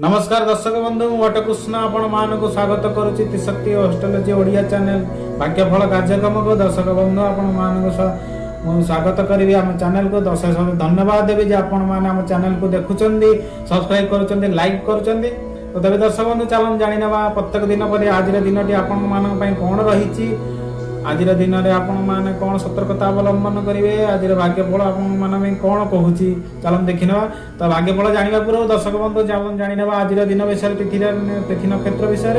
नमस्कार दर्शक बंधु वटकृष्ण आपण मान को स्वागत करुच्ची त्रिशक्ति हॉस्टोलॉजी ओडिया चैनल भाग्यफल कार्यक्रम को दर्शक बंधु आपण मान को स्वागत करी आम चैनल को दर्शक धन्यवाद देवी आपण मैंने आम चैनल को देखुं सब्सक्राइब कर लाइक कर तो तेज दर्शक बंधु चलन जाणी ना प्रत्येक दिन पर आज दिन टी आपण मान कौन रही आज दिन में आपण मैंने कौन सतर्कता अवलंबन करेंगे आज भाग्यफल आपण कौन कहूँ चलन देखी ना तो भाग्यफल जाना पूर्व दर्शक बंधु चलन जाणी ना आज दिन विषय तिथि नक्षत्र विषय।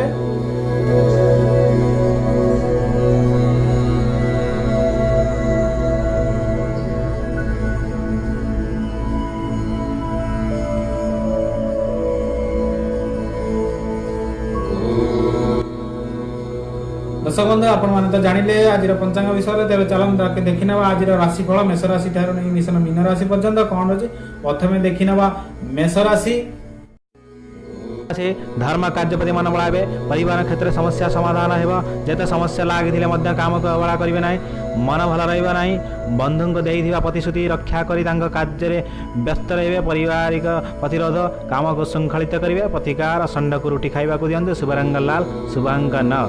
दर्शक बंधु आपण मैंने तो जानिले आज पंचांग विषय तेरे चलन देखी ना आज राशिफल मेष राशि ठार नहीं मीन राशि पर्यंत कौन अच्छे प्रथम देखी ना मेष राशि धर्म कार्यपति मन बढ़ावे परिवार क्षेत्र समस्या समाधान हो जेते समस्या लगी काम को अवहेला करेंगे ना मन भल रहा बंधु को देइथिबा प्रतिश्रुति रक्षा करी कार्य व्यस्त रहे पारिवारिक प्रतिरोध काम को श्रृंखलित करेंगे प्रतिकार षंड को रुटी खाइबा को दियंतु शुभरंग लाल शुभांक न।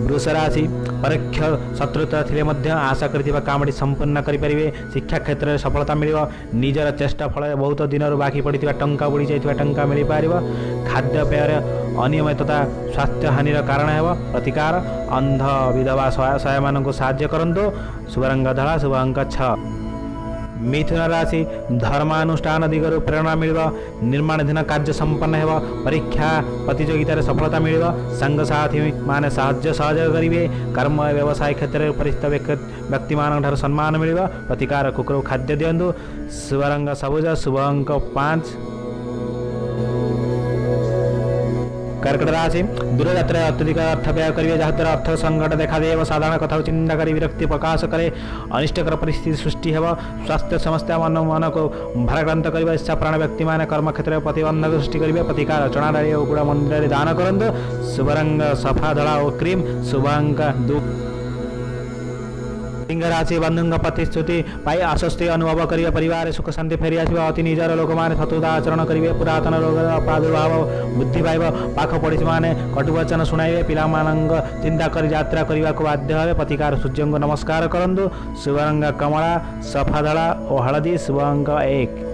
वृष राशि परोक्ष शत्रुता थिले मध्य आशा करथिबा कामटी संपूर्ण करें शिक्षा क्षेत्र में सफलता मिल निजर चेष्टा फल बहुत दिन बाकी पड़ता टंका बुड़ी जाइथिबा टंका मिल पार खाद्यपेय अनियमितता स्वास्थ्य हानिर कारण हो प्रतिकार अंध विधवा सहाय मान साहाय्य करंतु शुभरंग धला शुभ अंक 6। मिथुन राशि धर्मानुष्ठान दिगरु प्रेरणा मिल निर्माणाधीन कार्य संपन्न हो परीक्षा प्रतियोगितार सफलता मिल संग साथी माने साहाय्य सहयोग करेंगे कर्म व्यवसाय क्षेत्र में परिस्थित व्यक्ति मान सम्मान मिल प्रतिकार कुकुर खाद्य दिंतु शुभरंग सबुज शुभ अंक 5। कर्कट राशि दूरयात्रा अत्यधिक अर्थ व्यय करेंगे जहाद्वारा अर्थ संकट देखा दे साधारण कथा चिंता कर विरक्ति प्रकाश करे अनिष्टकर परिस्थिति सृष्टि हो स्वास्थ्य समस्या मन को भाराक्रांत कर इच्छा प्राण व्यक्ति मान कर्म क्षेत्र में प्रतिबंधक सृष्टि करेंगे प्रतिकार चना डाली और गुड़ा मंदिर दान करंतु शुभरंग सफा धड़ा और क्रीम शुभांक 2। सिंह राशि बंधु प्रतिश्रुति पाई आश्वस्ति अनुभव करेंगे परिवार सुख शांति फेरी आस अति निजर लोक मैंने शत्रुता आचरण करेंगे पुरातन रोग प्रादुर्भाव वृद्धि पाइब पाख पड़ोशी मैंने कटुवचन शुणाइबे पिला चिंता कर यात्रा करने को बाध्य हे प्रतिकार सूर्य को नमस्कार करंतु शुभरंग कमला सफा धड़ा और हलदी शुभ अंक 1।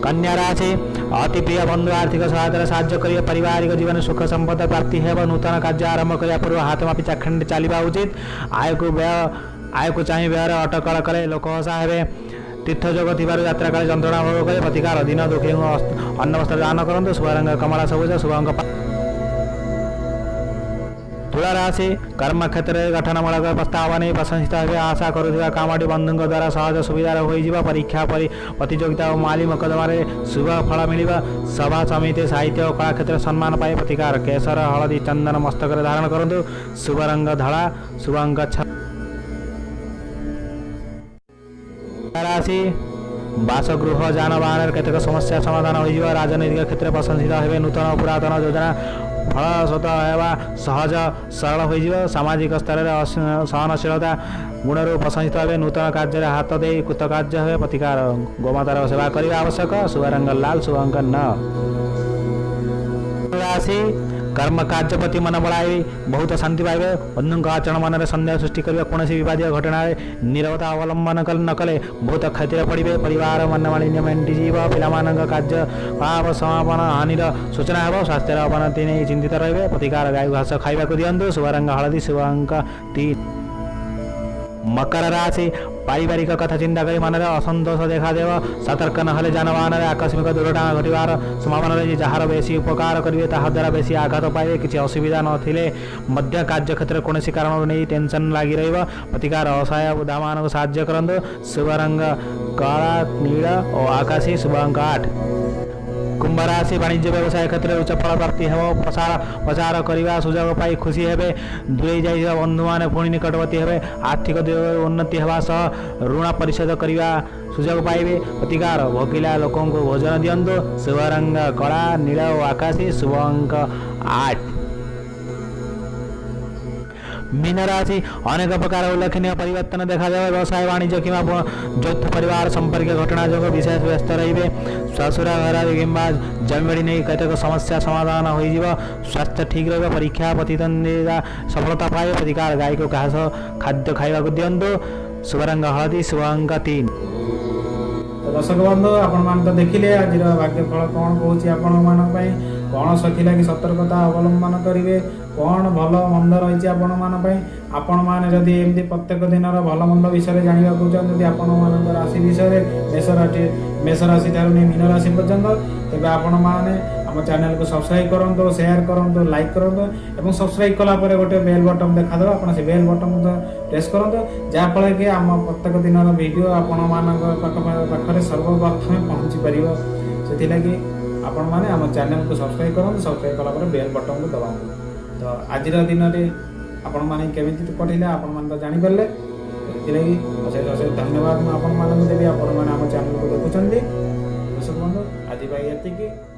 कन्या राशि अति प्रिय बंधु आर्थिक सहायता साहाय्य करेंगे पारिवारिक जीवन सुख संपद प्राप्ति है नूतन कार्य आरंभ करने पूर्व हाथ मापी चाखंड चलवा उचित आय को चाहिए व्यय अटकल करे लोक हसा हे तीर्थ जोग थी यात्रा काले जंत्रणा भोग करे प्रतिकार दिन दुखी अन्न वस्त्र दान करूँ शुभरंग कमला सबुज शुभ अंक 5। तुला राशि कर्म क्षेत्र में गठनमूलक प्रस्ताव नहीं प्रशंसित हे आशा करुवा कामटी बंधु द्वारा सहज सुविधार हो परीक्षा प्रतियोगिता और माली मकदमार शुभ फल मिल सभा समिति साहित्य और कला क्षेत्र सम्मान पाए प्रतिकार केसर हलदी चंदन मस्तक धारण करूँ शुभरंग धड़ा शुभ अंक 6। राशि बासगृह जानवाहन केतक समस्या समाधान हो राजनैतिक क्षेत्र में प्रशंसित हे नूतन पुरातन योजना फलस्वत होगा सहज सरल हो सामाजिक स्तर में सहनशीलता गुणर प्रशंसित हे नूतन कार्य हाथ दे कृतकार्य हे प्रतिकार गोमातार सेवा करने आवश्यक शुभरंग लाल शुभ अंक 9। राशि कर्म कार्य प्रति मन बढ़ाई बहुत शांति पाइबे बंधु आचरण मन सन्देह सृष्टि करेंगे कौन विवादीय घटना नीरवता अवलंबन न कले बहुत क्षति पड़े परिवार मन मालिन्य मेटिजीव पिला कार्य पाप समापन हानिर सूचना हो स्वास्थ्य अवनति नहीं चिंतित रहे प्रतिकार गाय घास खाइबा को दिंतु शुभरंग हलदी शुभ अंक 3। मकर राशि पारिवारिक कथा चिंता कर मन असंतोष देखा देव सतर्क नहले जानवाहन आकस्मिक दुर्घटना घटवार संभावना रही जार बेसी उपकार करेंगे ताद्वारा बेसी आघात पाए किसी असुविधा नथिले मध्य कार्य क्षेत्र कौन कारण नहीं टेंशन लगी रही प्रतिकार असहाय बुधा मान साहाय्य करंतु शुभरंग काला नील और आकाशी शुभ अंक 8। कुंभ राशि वाणिज्य व्यवसाय क्षेत्र में उच्च फल प्राप्ति हो प्रचार करने सुजोग पाई खुशी हे दूरे जा बंधु मैंने पुणी निकटवर्ती हे आर्थिक उन्नति होगा सह ऋण परिशोध करने सुजोग पाइबे प्रतिकार भोकिला लोकों को भोजन दिंतु शुभरंग कला नील और आकाशी शुभ अंक 8। मीन राशि अनेक प्रकार उल्लेखनीय परिवर्तन देखा व्यवसाय वाणिज्य कि यौथ परिवार संपर्क घटना जो विशेष व्यस्त रे ससुरा घर कि जमीबाड़ी नहीं कतक समस्या समाधान हो स्वास्थ्य ठीक रहा परीक्षा प्रतिद्वंदिता सफलता पाए अधिकार गाय को घास खाद्य खावा दिंतु शुभ रंग हलदी शुभ अंक 3। दर्शक बंधु आपण तो देखिले आज भाग्यफल कौन कौच आपण कौन सखी लगी सतर्कता अवलंबन करेंगे कौन भल मंद रही आपण मैंने जदि एमती प्रत्येक दिन भल मंद विषय जानवा चाहते आपण मान राशि विषय मेष राशि ठार नहीं मीन राशि पर्यंत तेज आपण मैंने आम चैनल को सब्सक्राइब करूँ शेयर करूँ लाइक करूँ और सब्सक्राइब कलापर गोटे बेल बटन देखा आप से बेल बटन प्रेस करूँ जहाँफल कि आम प्रत्येक दिन वीडियो आपण पाखे सर्वप्रथम पहुँची पार से लगी आपण मैंने आम चैनल को सब्सक्राइब करूँ सब्सक्राइब कलापर बेल बटन को दबाऊँ तो आज दिन में आपण मैंने केमी पठेले आपण मैंने तो जानीपारे लगी अशेष अशेष धन्यवाद मुझे आपण मैंने देवी आपण मैंने आम चैनल को देखुं दर्शक बंधु आज ये